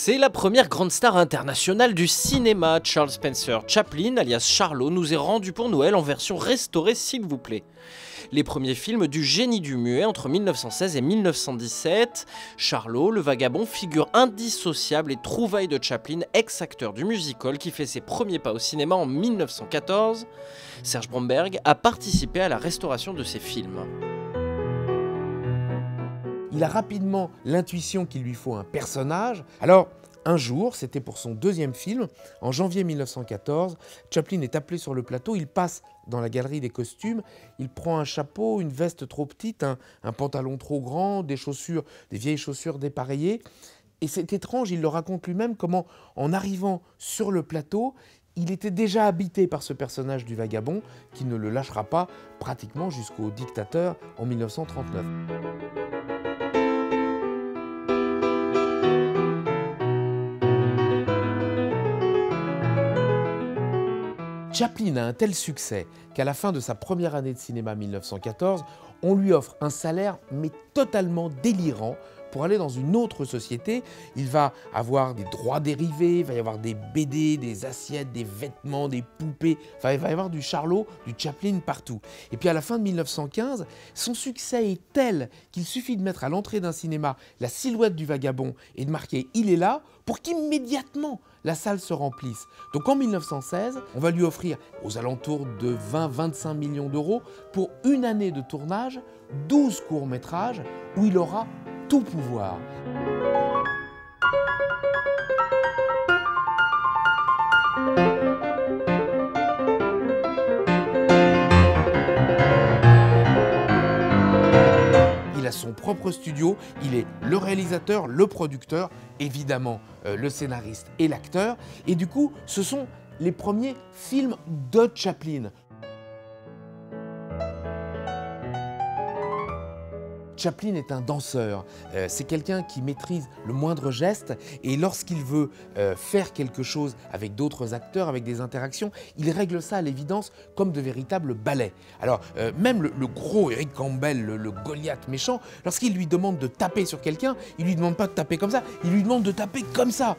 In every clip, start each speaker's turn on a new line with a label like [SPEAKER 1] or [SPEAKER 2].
[SPEAKER 1] C'est la première grande star internationale du cinéma. Charles Spencer Chaplin, alias Charlot, nous est rendu pour Noël en version restaurée, s'il vous plaît. Les premiers films du génie du muet entre 1916 et 1917. Charlot, le vagabond, figure indissociable et trouvaille de Chaplin, ex-acteur du musical qui fait ses premiers pas au cinéma en 1914. Serge Bromberg a participé à la restauration de ces films.
[SPEAKER 2] Il a rapidement l'intuition qu'il lui faut un personnage. Alors, un jour, c'était pour son deuxième film, en janvier 1914, Chaplin est appelé sur le plateau, il passe dans la galerie des costumes, il prend un chapeau, une veste trop petite, un pantalon trop grand, des chaussures, des vieilles chaussures dépareillées. Et c'est étrange, il le raconte lui-même, comment en arrivant sur le plateau, il était déjà habité par ce personnage du vagabond qui ne le lâchera pas pratiquement jusqu'au dictateur en 1939. Chaplin a un tel succès qu'à la fin de sa première année de cinéma 1914, on lui offre un salaire mais totalement délirant pour aller dans une autre société. Il va avoir des droits dérivés, il va y avoir des BD, des assiettes, des vêtements, des poupées. Enfin, il va y avoir du Charlot, du Chaplin partout. Et puis à la fin de 1915, son succès est tel qu'il suffit de mettre à l'entrée d'un cinéma la silhouette du vagabond et de marquer « Il est là » pour qu'immédiatement la salle se remplisse. Donc en 1916, on va lui offrir aux alentours de 20-25 millions d'euros pour une année de tournage, 12 courts-métrages où il aura tout pouvoir. Il a son propre studio, il est le réalisateur, le producteur, évidemment le scénariste et l'acteur. Et du coup, ce sont les premiers films de Chaplin. Chaplin est un danseur, c'est quelqu'un qui maîtrise le moindre geste et lorsqu'il veut faire quelque chose avec d'autres acteurs, avec des interactions, il règle ça à l'évidence comme de véritables ballets. Alors même le gros Eric Campbell, le Goliath méchant, lorsqu'il lui demande de taper sur quelqu'un, il lui demande pas de taper comme ça, il lui demande de taper comme ça.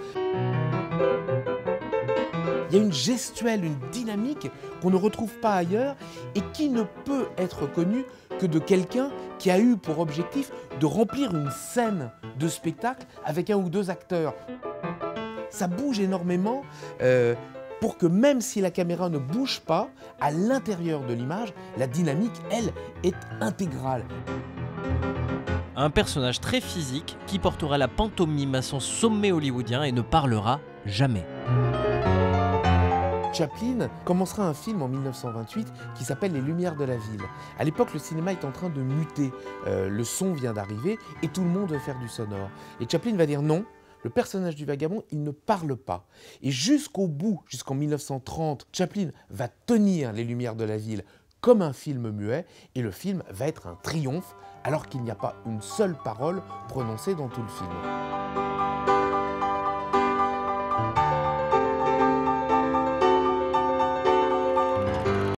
[SPEAKER 2] Il y a une gestuelle, une dynamique qu'on ne retrouve pas ailleurs et qui ne peut être connue que de quelqu'un qui a eu pour objectif de remplir une scène de spectacle avec un ou deux acteurs. Ça bouge énormément pour que même si la caméra ne bouge pas, à l'intérieur de l'image, la dynamique, elle, est intégrale.
[SPEAKER 1] Un personnage très physique qui portera la pantomime à son sommet hollywoodien et ne parlera jamais.
[SPEAKER 2] Chaplin commencera un film en 1928 qui s'appelle Les Lumières de la ville. À l'époque, le cinéma est en train de muter. Le son vient d'arriver et tout le monde veut faire du sonore. Et Chaplin va dire non, le personnage du vagabond, il ne parle pas. Et jusqu'au bout, jusqu'en 1930, Chaplin va tenir Les Lumières de la ville comme un film muet et le film va être un triomphe alors qu'il n'y a pas une seule parole prononcée dans tout le film.